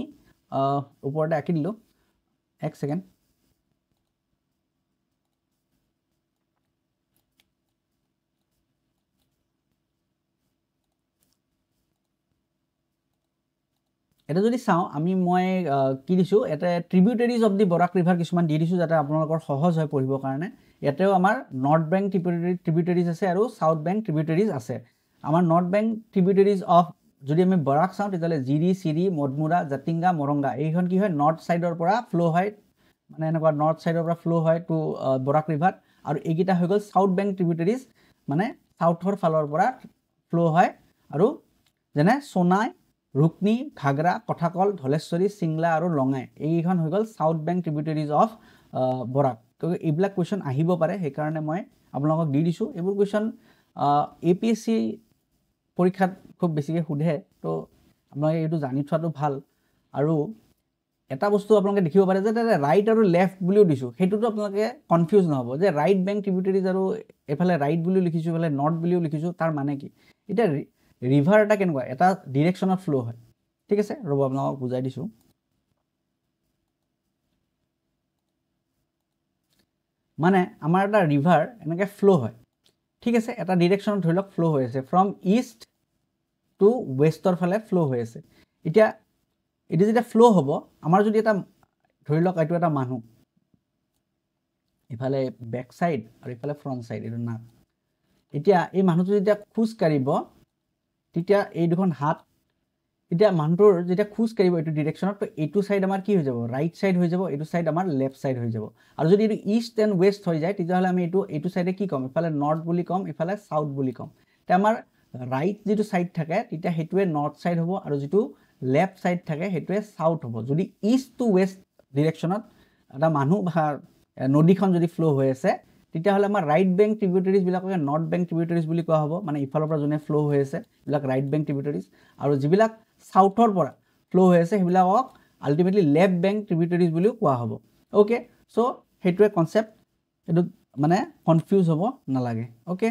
uporde aki dilo. Ek second. এটা যদি চাও আমি মই কি দিছো এটা ট্ৰিবিউটাৰিজ অফ দি বৰাক ৰিভাৰ কিছুমান দি দিছো যাতে আপোনালোকৰ সহজ হয় পঢ়িবৰ কাৰণে এতেও আমাৰ নৰ্থ বেংক ট্ৰিবিউটাৰিজ আছে আৰু সাউথ বেংক ট্ৰিবিউটাৰিজ আছে আমাৰ নৰ্থ বেংক ট্ৰিবিউটাৰিজ অফ যদি আমি বৰাক চাও তেতিয়ালে জিৰি সিৰি মডমুৰা জাতিংগা মৰংগা এইখন কি হয় নৰ্থ সাইডৰ পৰা ফ্লো হয় মানে এনেকুৱা নৰ্থ সাইডৰ পৰা ফ্লো হয় টু বৰাক ৰিভাৰ আৰু এইগিটা হৈ গল সাউথ বেংক ট্ৰিবিউটাৰিজ মানে সাউথৰ ফালৰ পৰা ফ্লো হয় আৰু যেনে সোনাই रुकनी घागरा कथाकल धलेश्वरी सिंगला और लंगाई এইখন হৈ গল সাউথ বেংক ট্ৰিবিউটাৰিজ অফ বৰাক তো এইবিলাক কোৱেশ্চন আহিব পাৰে সেই কাৰণে মই আপোনালোকক দি দিছো এইবোৰ কোৱেশ্চন এপিএসসি পৰীক্ষাত খুব বেছিকে সুধে তো আপোনালোকে এইটো জানি থোৱাটো ভাল আৰু এটা বস্তু আপোনালোকে দেখিব পাৰে যে ৰাইট আৰু লেফট বুলিও দিছো হেতুটো আপোনালোকে কনফিউজ নহব যে ৰাইট বেংক ট্ৰিবিউটাৰিজ আৰু এফালে ৰাইট বুলিও লিখিছো এফালে নৰ্থ বুলিও লিখিছো তাৰ মানে কি এটা ৰিভাৰ এটা কেনেকুৱা এটা ডাইৰেকশনত ফ্লো হয় ঠিক আছে ৰব আপোনাক বুজাই দিছো মানে আমাৰ এটা ৰিভাৰ এনেকৈ ফ্লো হয় ঠিক আছে এটা ডাইৰেকশনত ধৰিলক ফ্লো হৈ আছে ফ্ৰম ইষ্ট টু ওয়েষ্টৰ ফালে ফ্লো হৈ আছে এতিয়া এটো যেটা ফ্লো হ'ব আমাৰ যদি এটা ধৰিলক এইটো এটা মানুহ ইফালে ব্যাক সাইড আৰু ইফালে ফ্ৰন্ট সাইড এটো না এতিয়া এই মানুহটো যেতিয়া খুজ কাৰিব তেতিয়া এই দুখন হাত এতিয়া মানুহটোৰ যেতিয়া খুজ কাৰিব এইটো ডাইৰেকশনত তো এইটো সাইড আমাৰ কি হৈ যাব ৰাইট সাইড হৈ যাব এইটো সাইড আমাৰ লেফট সাইড হৈ যাব আৰু যদি এইটো ইষ্ট এন্ড ওয়েষ্ট হৈ যায় তেতিয়া হলে আমি এইটো সাইডে কি কম ইফালে নৰ্থ বুলি কম ইফালে সাউথ বুলি কম তে আমাৰ ৰাইট যেটো সাইড থাকে তেতিয়া হেতুৱে নৰ্থ সাইড হ'ব আৰু যেটো লেফট সাইড থাকে হেতুৱে সাউথ হ'ব যদি ইষ্ট টু ওয়েষ্ট ডাইৰেকশনত এটা মানুহ বা নদীখন যদি ফ্লো হৈ আছে তেতিয়া হলে আমাৰ ৰাইট বেংক ট্ৰিবিউটাৰিজ বিলাককে নৰ্থ বেংক ট্ৰিবিউটাৰিজ বুলি কোৱা হ'ব মানে ইফালৰ পৰা যোনে ফ্লো হৈ আছে বিলাক ৰাইট বেংক ট্ৰিবিউটাৰিজ আৰু যিবিলাক সাউথৰ পৰা ফ্লো হৈ আছে হেবিলাকক আলটিমেটলি লেফট বেংক ট্ৰিবিউটাৰিজ বুলি কোৱা হ'ব ওকে সো হেতুৱে কনসেপ্ট এটো মানে কনফিউজ হ'ব নালাগে okay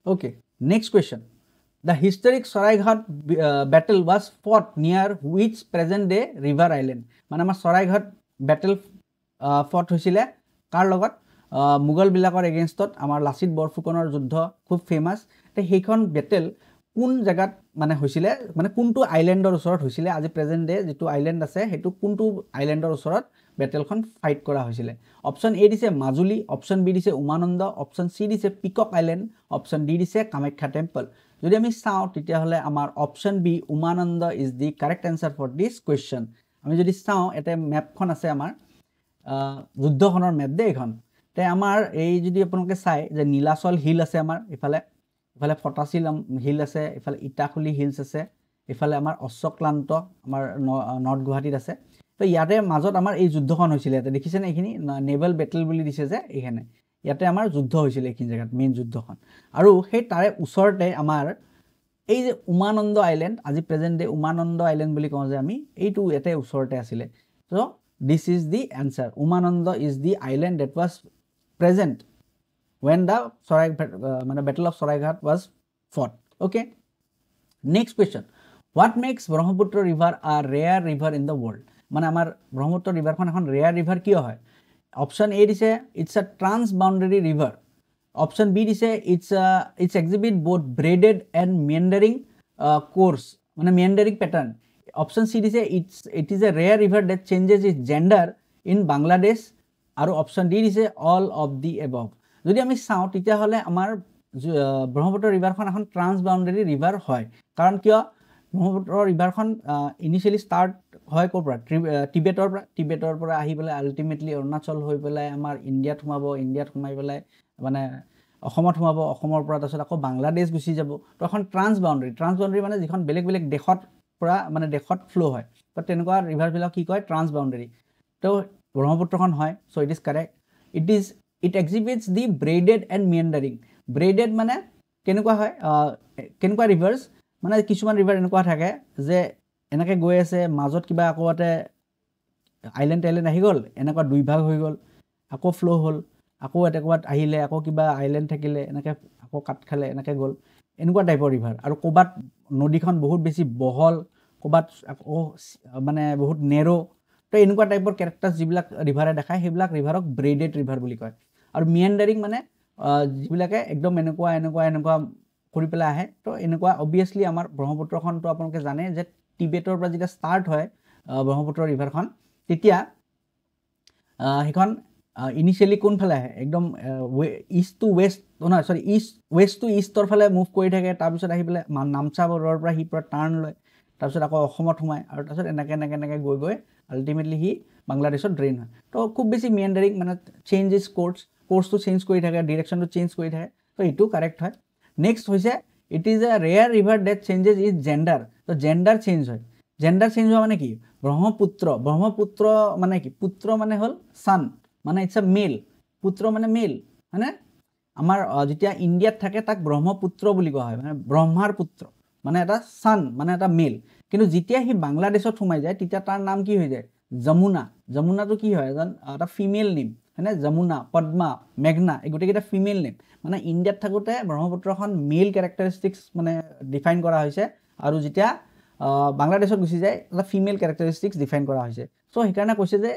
Okay, next question. The historic Saraighat battle was fought near which present day river island? মানে আমাৰ Saraighat battle fought হৈছিলে কাৰ লগত মুগল বিলাকৰ এগেইনষ্টত আমাৰ লাচিত বৰফুকনৰ যুদ্ধ খুব ফেমাস তে সেইখন ব্যাটেল কোন জায়গাত মানে হৈছিলে মানে কোনটো আইল্যান্ডৰ ওচৰত হৈছিলে আজি প্ৰেজেন্ট ডে যেটো আইল্যান্ড আছে হেতু কোনটো আইল্যান্ডৰ ওচৰত ব্যাটেলখন ফাইট কৰা হৈছিলে অপচন এ দিছে মাজুলী অপচন বি দিছে উমানন্দ অপচন সি দিছে পিকক আইল্যান্ড অপচন ডি দিছে কামাখ্যা টেম্পল যদি আমি চাও তেতিয়া হলে আমাৰ option B Umananda is the correct answer for this question আমি যদি চাও এতে ম্যাপখন আছে আমাৰ যুদ্ধখনৰ ম্যাপ দে এখন তে আমাৰ এই যদি আপোনালোকে চাই যে নীলাচল হিল আছে আমাৰ ইফালে ফটাচিল হিল আছে ইফালে ইটাখুলি হিলস আছে ইফালে আমাৰ অশ্বক্লান্ত আমাৰ নৰ্থ গুৱাহাটীত আছে তো ইয়াতে মাজত আমাৰ এই যুদ্ধখন হৈছিল ইয়াতে দেখিছেনে এইখিনি নেভেল ব্যাটেল বুলি দিছে যে এইখানে ইয়াতে আমাৰ যুদ্ধ হৈছিল এইখিনি জায়গাত মেইন যুদ্ধখন আৰু সেই তাৰে ওচৰতে আমাৰ এই যে উমানন্দ আইল্যান্ড আজি প্ৰেজেন্ট ডে উমানন্দ আইল্যান্ড বুলি কওঁ যে আমি এইটো এতে ওচৰতে আছিল so this is the answer Umananda is the island that was present when the battle of Saraighat was fought okay next question what makes Brahmaputra river a rare river in the world মানে আমাৰ ব্ৰহ্মপুত্ৰ ৰিভাৰখন এখন ৰেয়াৰ ৰিভাৰ কিয় হয় অপচন এ দিছে it's a transboundary river option B দিছে it's exhibit both braided and meandering course মানে meandering pattern অপচন সি দিছে it is a rare river that changes its gender in Bangladesh আৰু অপচন ডি দিছে all of the above যদি আমি চাও তেতিয়া হলে আমাৰ ব্ৰহ্মপুত্ৰ ৰিভাৰখন এখন ট্ৰান্স বাউণ্ডাৰী ৰিভাৰ হয় কাৰণ কিয় ব্ৰহ্মপুত্ৰ ৰিভাৰখন ইনিচিয়েলি ষ্টাৰ্ট হয় ক'ৰ পৰা টিবেটৰ পৰা আহি পেলাই আল্টিমেটলি অৰুণাচল হৈ পেলাই আমাৰ ইণ্ডিয়াত সোমাই পেলাই মানে অসমত সোমাব অসমৰ পৰা তাৰপিছত আকৌ বাংলাদেশ গুচি যাব তো এখন ট্ৰান্স বাউণ্ডাৰী মানে যিখন বেলেগ বেলেগ দেশত পৰা মানে দেশত ফ্ল' হয় তো তেনেকুৱা ৰিভাৰবিলাক কি কয় ট্ৰান্স বাউণ্ডাৰী তো ব্ৰহ্মপুত্ৰখন হয় so' it is correct it exhibits the braided and meandering braided মানে কেনেকুৱা হয় কেনেকুৱা ৰিভাৰ্ছ মানে কিছুমান ৰিভাৰ এনেকুৱা থাকে যে এনেকৈ গৈ আছে মাজত কিবা আকৌ এটা আইলেণ্ড আহি গ'ল এনেকুৱা দুই ভাগ হৈ গ'ল আকৌ ফ্ল' হ'ল আকৌ এটেকোৱাত আহিলে আকৌ কিবা আইলেণ্ড থাকিলে এনেকৈ আকৌ কাট খালে এনেকৈ গ'ল এনেকুৱা টাইপৰ ৰিভাৰ আৰু ক'ৰবাত নদীখন বহুত বেছি বহল ক'ৰবাত আকৌ মানে বহুত নেৰ' তো এনেকুৱা টাইপৰ কেৰেক্টাৰ্ছ যিবিলাক ৰিভাৰে দেখায় সেইবিলাক ৰিভাৰক ব্ৰেডেড ৰিভাৰ বুলি কয় আৰু মিয়েণ্ডাৰিং মানে যিবিলাকে একদম এনেকুৱা কৰি পেলাই আহে তো এনেকুৱা অবভিয়াছলি আমাৰ ব্ৰহ্মপুত্ৰখনটো আপোনালোকে জানে যে টিবেটৰ পৰা যেতিয়া ষ্টাৰ্ট হয় ব্ৰহ্মপুত্ৰ ৰিভাৰখন তেতিয়া সেইখন ইনিচিয়েলি কোনফালে আহে একদম ইষ্ট টু ৱেষ্ট নহয় চৰি ৱেষ্ট টু ইষ্টৰ ফালে মুভ কৰি থাকে তাৰপিছত আহি পেলাই নামচা বৰ্ডাৰৰ পৰা সি পৰা টাৰ্ণ লয় তাৰপিছত আকৌ অসমত সোমায় আৰু তাৰপিছত এনেকৈ গৈ আল্টিমেটলি সি বাংলাদেশত ড্ৰেইন হয় তো খুব বেছি মিয়েণ্ডাৰিং মানে চেঞ্জ ইজ কোৰ্চটো চেঞ্জ কৰি থাকে ডিৰেকশ্যনটো চেঞ্জ কৰি থাকে তো এইটো কাৰেক্ট হয় নেক্সট হৈছে it is a rare river that changes is gender তো জেণ্ডাৰ চেঞ্জ হয় জেণ্ডাৰ চেঞ্জ হোৱা মানে কি ব্ৰহ্মপুত্ৰ মানে কি পুত্ৰ মানে হ'ল ছান মানে ইটছ এ মেল পুত্ৰ মানে মেল হয়নে আমাৰ যেতিয়া ইণ্ডিয়াত থাকে তাক ব্ৰহ্মপুত্ৰ বুলি কোৱা হয় মানে ব্ৰহ্মাৰ পুত্ৰ মানে এটা ছান মানে এটা মেল কিন্তু যেতিয়া সি বাংলাদেশত সোমাই যায় তেতিয়া তাৰ নাম কি হৈ যায় যমুনাটো কি হয় এটা ফিমেল নেম হয়নে যমুনা পদ্মা মেঘনা এই গোটেইকেইটা ফিমেল নেম মানে ইণ্ডিয়াত থাকোঁতে ব্ৰহ্মপুত্ৰখন মেল কেৰেক্টাৰিষ্টিক্স মানে ডিফাইন কৰা হৈছে আৰু যেতিয়া বাংলাদেশত গুচি যায় এটা ফিমেল কেৰেক্টাৰিষ্টিক্স ডিফাইন কৰা হৈছে চ' সেইকাৰণে কৈছে যে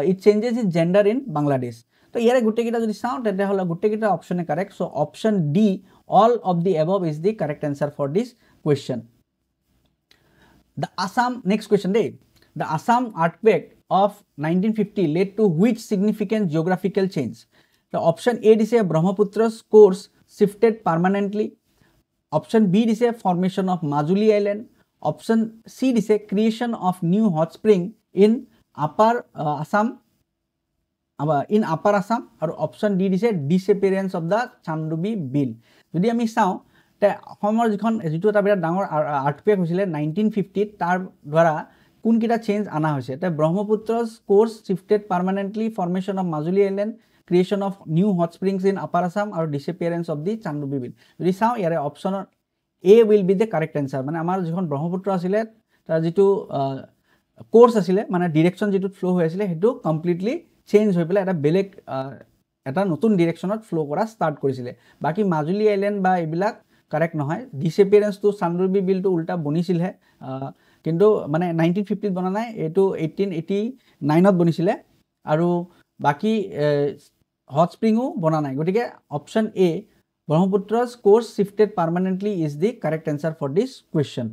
it changes is gender in Bangladesh তো ইয়াৰে গোটেইকেইটা যদি চাওঁ তেতিয়াহ'লে গোটেইকেইটা অপশ্যনে correct so' option D all of the above is the correct answer for this question The Assam, next question day. The Assam earthquake of 1950 led to which significant geographical change? The option A is a Brahmaputra's course shifted permanently. Option B is a formation of Majuli Island. Option C is a creation of new hot spring in Upper Assam. Or option D is a disappearance of the Chandubi bill. যদি আমি চাওঁ অসমৰ যিটো এটা বিৰাট ডাঙৰ আৰ্থকুৱেক হৈছিলে 1950 তাৰ দ্বাৰা কোনকেইটা চেঞ্জ অনা হৈছে Brahmaputra's course shifted permanently formation of Majuli island creation of new hot springs in upper Assam আৰু disappearance of the Chandubi Beel যদি চাওঁ ইয়াৰে অপশ্যনৰ A will be the correct answer মানে আমাৰ যিখন ব্ৰহ্মপুত্ৰ আছিলে তাৰ যিটো কোৰ্চ আছিলে মানে ডিৰেকশ্যন যিটো ফ্ল' হৈ আছিলে সেইটো কমপ্লিটলি চেঞ্জ হৈ পেলাই এটা বেলেগ এটা নতুন ডিৰেকশ্যনত ফ্ল' কৰা ষ্টাৰ্ট কৰিছিলে বাকী মাজুলী আইলেণ্ড বা এইবিলাক কাৰেক্ট নহয় ডিছএপিয়াৰেঞ্চটো চান্দুবি বিলটো উল্টা বনিছিলহে কিন্তু মানে 1950 বনা নাই এইটো 1889 বনিছিলে আৰু বাকী হট স্প্ৰিঙো বনা নাই গতিকে option A Brahmaputra's course shifted permanently is the correct answer for this question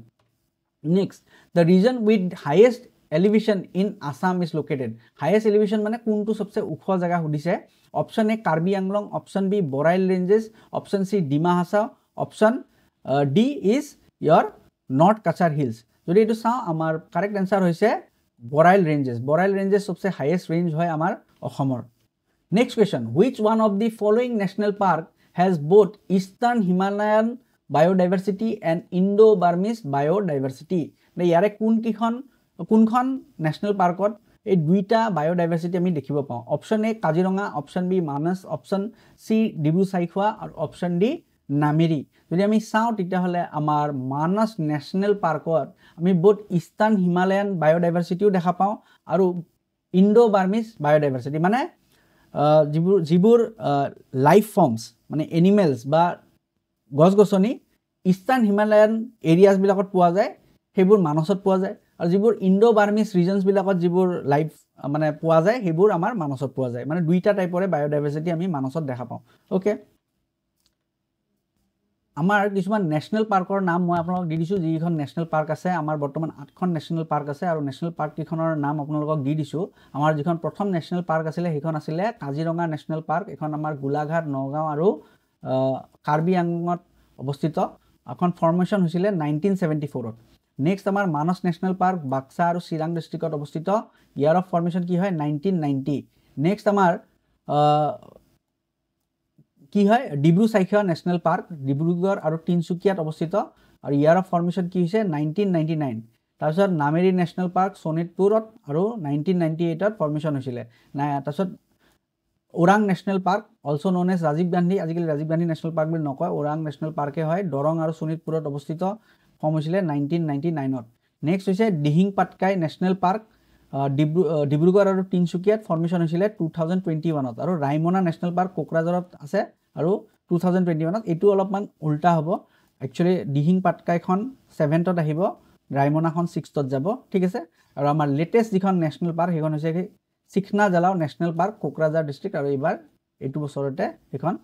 next the region with highest elevation in Assam is located highest elevation মানে কোনটো সবচে ওখ জেগা সুধিছে option A Karbi Anglong option B Barail ranges option C Dima Hasao option D is ইয়ৰ নৰ্থ কাছাৰ হিলছ যদি এইটো চাওঁ আমাৰ কাৰেক্ট এনচাৰ হৈছে বৰাইল ৰেঞ্জেছ সবচে হাইয়েষ্ট ৰেঞ্জ হয় আমাৰ অসমৰ next question which one of the following national park has both eastern Himalayan biodiversity and Indo Burmese biodiversity ইয়াৰে কোনখন নেশ্যনেল পাৰ্কত এই দুইটা বায়'ডাইভাৰ্চিটি আমি দেখিব পাওঁ option A Kaziranga option B Manas option C Dibru Saikhowa আৰু অপশ্যন ডি নামেৰি যদি আমি চাওঁ তেতিয়াহ'লে আমাৰ মানস নেশ্যনেল পাৰ্কত আমি বহুত ইষ্টাৰ্ণ হিমালয়ান বায়'ডাইভাৰ্চিটিও দেখা পাওঁ আৰু ইণ্ডো বাৰ্মিজ বায়'ডাইভাৰ্চিটি মানে যিবোৰ লাইফ ফৰ্মছ মানে এনিমেলছ বা গছ গছনি ইষ্টাৰ্ণ হিমালয়ান এৰিয়াছবিলাকত পোৱা যায় সেইবোৰ মানসত পোৱা যায় আৰু যিবোৰ ইণ্ডো বাৰ্মিজ ৰিজনছবিলাকত যিবোৰ লাইফ মানে পোৱা যায় সেইবোৰ আমাৰ মানসত পোৱা যায় মানে দুইটা টাইপৰে বায়'ডাইভাৰ্চিটি আমি মানসত দেখা পাওঁ অ'কে আমাৰ কিছুমান নেশ্যনেল পাৰ্কৰ নাম মই আপোনালোকক দি দিছোঁ যিখন নেশ্যনেল পাৰ্ক আছে আমাৰ বৰ্তমান 8খন নেশ্যনেল পাৰ্ক আছে আৰু নেশ্যনেল পাৰ্ককেইখনৰ নাম আপোনালোকক দি দিছোঁ আমাৰ যিখন প্ৰথম নেশ্যনেল পাৰ্ক আছিলে সেইখন আছিলে কাজিৰঙা নেশ্যনেল পাৰ্ক এখন আমাৰ গোলাঘাট নগাঁও আৰু কাৰ্বি আংলঙত অৱস্থিত এখন ফৰ্মেশ্যন হৈছিলে 1974ত নেক্সট আমাৰ মানস নেশ্যনেল পাৰ্ক বাক্সা আৰু চিৰাং ডিষ্ট্ৰিক্টত অৱস্থিত ইয়াৰ অফ ফৰ্মেশ্যন কি হয় 1990 নেক্সট আমাৰ কি হয় ডিব্ৰু সাইখোৱা নেশ্যনেল পাৰ্ক ডিব্ৰুগড় আৰু তিনচুকীয়াত অৱস্থিত আৰু ইয়াৰ অফ ফৰ্মেশ্যন কি হৈছে 1999 তাৰপিছত নামেৰি নেশ্যনেল পাৰ্ক শোণিতপুৰত আৰু 1998ত ফৰ্মেশ্যন হৈছিলে তাৰপিছত Orang national park also known as Rajiv Gandhi আজিকালি ৰাজীৱ গান্ধী নেশ্যনেল পাৰ্ক বুলি নকয় ওৰাং নেশ্যনেল পাৰ্কে হয় দৰং আৰু শোণিতপুৰত অৱস্থিত ফৰ্ম হৈছিলে 1999ত নেক্সট হৈছে দিহিং পাটকাই নেশ্যনেল পাৰ্ক ডিব্ৰুগড় আৰু তিনচুকীয়াত ফৰ্মেশ্যন হৈছিলে 2021ত আৰু ৰাইমনা নেশ্যনেল পাৰ্ক কোকৰাঝাৰত আছে আৰু 2021ত এইটো অলপমান উল্টা হ'ব একচুৱেলি দিহিং পাটকাইখন 7ত আহিব ৰাইমনাখন 6ত যাব ঠিক আছে আৰু আমাৰ লেটেষ্ট যিখন নেশ্যনেল পাৰ্ক সেইখন হৈছে চিখনা জালাও নেশ্যনেল পাৰ্ক কোকৰাঝাৰ ডিষ্ট্ৰিক্ট আৰু এইবাৰ এইটো বছৰতে সেইখন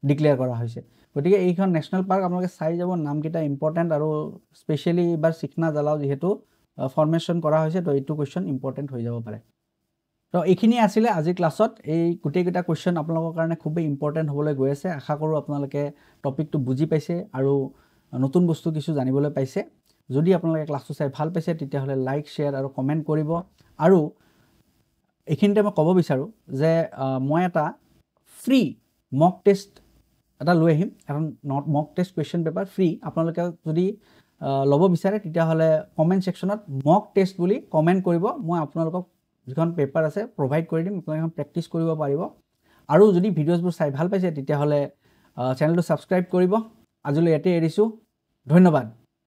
ডিক্লেয়াৰ কৰা হৈছে গতিকে এইখন নেশ্যনেল পাৰ্ক আপোনালোকে চাই যাব নামকেইটা ইম্পৰ্টেণ্ট আৰু স্পেচিয়েলি এইবাৰ চিখনা জালাও যিহেতু ফৰ্মেশ্যন কৰা হৈছে তো এইটো কুৱেশ্যন ইম্পৰ্টেণ্ট হৈ যাব পাৰে তো এইখিনি আছিলে আজিৰ ক্লাছত এই গোটেইকেইটা কুৱেশ্যন আপোনালোকৰ কাৰণে খুবেই ইম্পৰ্টেণ্ট হ'বলৈ গৈ আছে আশা কৰোঁ আপোনালোকে টপিকটো বুজি পাইছে আৰু নতুন বস্তু কিছু জানিবলৈ পাইছে যদি আপোনালোকে ক্লাছটো চাই ভাল পাইছে তেতিয়াহ'লে লাইক শ্বেয়াৰ আৰু কমেণ্ট কৰিব আৰু এইখিনিতে মই ক'ব বিচাৰোঁ যে মই এটা ফ্ৰী মক টেষ্ট এটা লৈ আহিম এখন মক টেষ্ট কুৱেশ্যন পেপাৰ ফ্ৰী আপোনালোকে যদি ল'ব বিচাৰে তেতিয়াহ'লে কমেণ্ট ছেকশ্যনত মক টেষ্ট বুলি কমেণ্ট কৰিব মই আপোনালোকক যিখন পেপাৰ আছে প্ৰভাইড কৰি দিম আপোনালোকে প্ৰেক্টিছ কৰিব পাৰিব আৰু যদি ভিডিঅ'ছবোৰ চাই ভাল পাইছে তেতিয়াহ'লে চেনেলটো ছাবস্ক্ৰাইব কৰিব আজিলৈ ইয়াতে এৰিছোঁ ধন্যবাদ